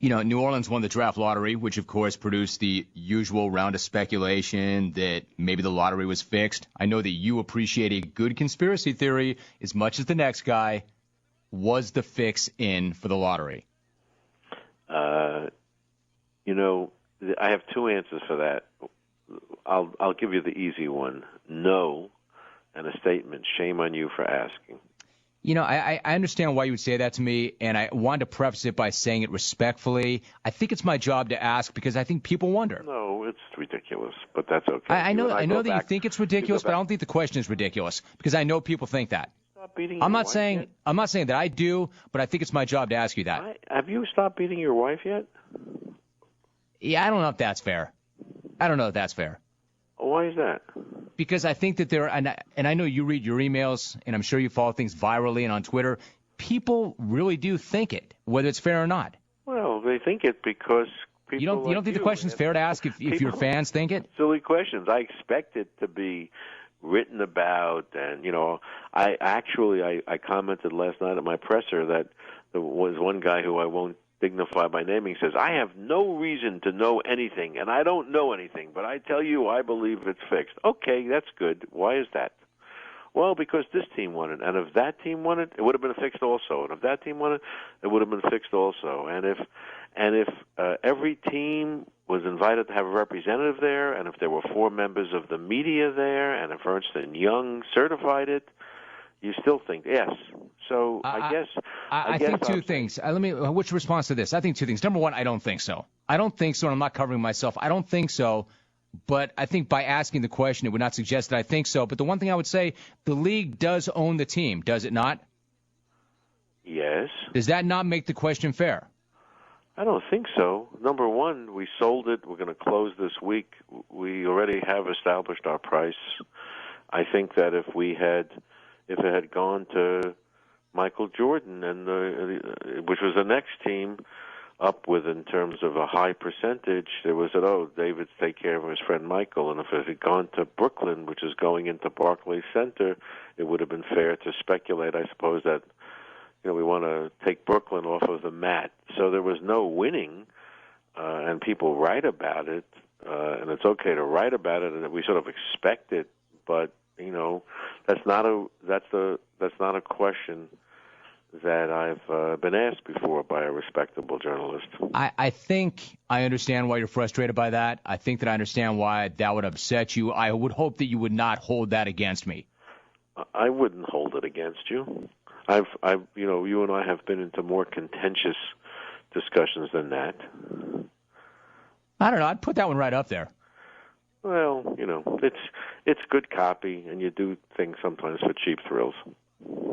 New Orleans won the draft lottery, which, of course, produced the usual round of speculation that maybe the lottery was fixed. I know that you appreciate a good conspiracy theory as much as the next guy. Was the fix in for the lottery? I have two answers for that. I'll give you the easy one. No, and a statement. Shame on you for asking. I understand why you would say that to me, and I wanted to preface it by saying it respectfully. I think it's my job to ask because I think people wonder. No, it's ridiculous, but that's okay. I know that you think it's ridiculous, but I don't think the question is ridiculous because I know people think that. Stop beating I'm your not wife saying yet? I'm not saying that I do, but I think it's my job to ask you that. Have you stopped beating your wife yet? Yeah, I don't know if that's fair. Why is that? Because I think that and I know you read your emails, and I'm sure you follow things virally and on Twitter. People really do think it, whether it's fair or not. Well, they think it because people. You don't think the question's fair to ask if your fans think it? Silly questions. I expect it to be written about, and I commented last night at my presser that there was one guy who I won't dignify by naming says, I have no reason to know anything, and I don't know anything, but I tell you I believe it's fixed. Okay, that's good. Why is that? Well, because this team won it, and if that team won it, it would have been fixed also, and if that team won it, it would have been fixed also, and if every team was invited to have a representative there, and if there were 4 members of the media there, and if Ernst & Young certified it, you still think yes. So I guess I think two things. Which response to this? I think two things. Number one, I don't think so. I don't think so, and I'm not covering myself. I don't think so, but I think by asking the question, it would not suggest that I think so. But the one thing I would say, the league does own the team, does it not? Yes. Does that not make the question fair? I don't think so. Number one, we sold it. We're going to close this week. We already have established our price. I think that if it had gone to Michael Jordan, and which was the next team up with in terms of a high percentage, there was David's take care of his friend Michael, and if it had gone to Brooklyn, which is going into Barclays Center, it would have been fair to speculate, I suppose, that we want to take Brooklyn off of the mat. So there was no winning, and people write about it, and it's okay to write about it, and we sort of expect it, but that's not a question that I've been asked before by a respectable journalist. I think I understand why you're frustrated by that. I think that I understand why that would upset you. I would hope that you would not hold that against me. I wouldn't hold it against you. You and I have been into more contentious discussions than that. I don't know. I'd put that one right up there. Well, it's good copy, and you do things sometimes for cheap thrills.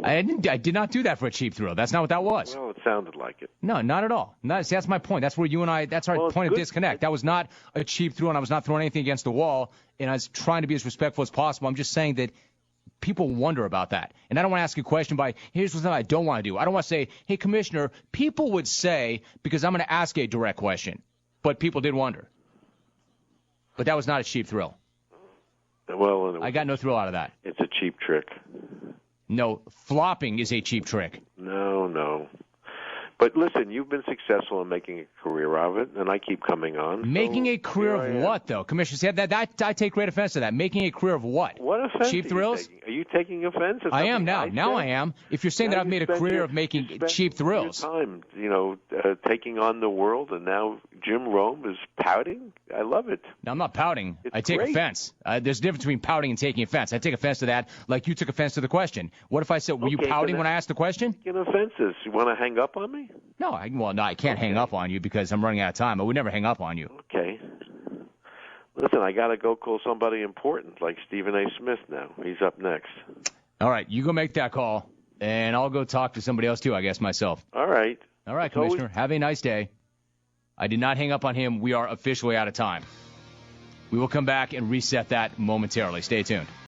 I did not do that for a cheap thrill. That's not what that was. Well, it sounded like it. No, not at all. See, that's my point. That's where you and I, that's our point of disconnect. That was not a cheap thrill, and I was not throwing anything against the wall, and I was trying to be as respectful as possible. I'm just saying that people wonder about that. And I don't want to ask a question by, here's what I don't want to do. I don't want to say, hey, Commissioner, people would say, because I'm going to ask a direct question. But people did wonder. But that was not a cheap thrill. Well, I got no thrill out of that. It's a cheap trick. No, flopping is a cheap trick. No. But listen, you've been successful in making a career of it, and I keep coming on. Making a career of what, though? Commissioner said that I take great offense to that. Making a career of what? What offense? Cheap thrills? Are you taking offense? I am now. Now I am. If you're saying that I've made a career of making cheap thrills. Your time, taking on the world, and now Jim Rome is pouting. I love it. No, I'm not pouting. It's I take great. offense. There's a difference between pouting and taking offense. I take offense to that like you took offense to the question. What if I said, were you pouting when I asked the question? Taking offenses. You want to hang up on me? No, I can't hang up on you because I'm running out of time. I would never hang up on you. Okay. Listen, I got to go call somebody important like Stephen A. Smith now. He's up next. All right, you go make that call, and I'll go talk to somebody else too, I guess, myself. All right. All right, Commissioner. Have a nice day. I did not hang up on him. We are officially out of time. We will come back and reset that momentarily. Stay tuned.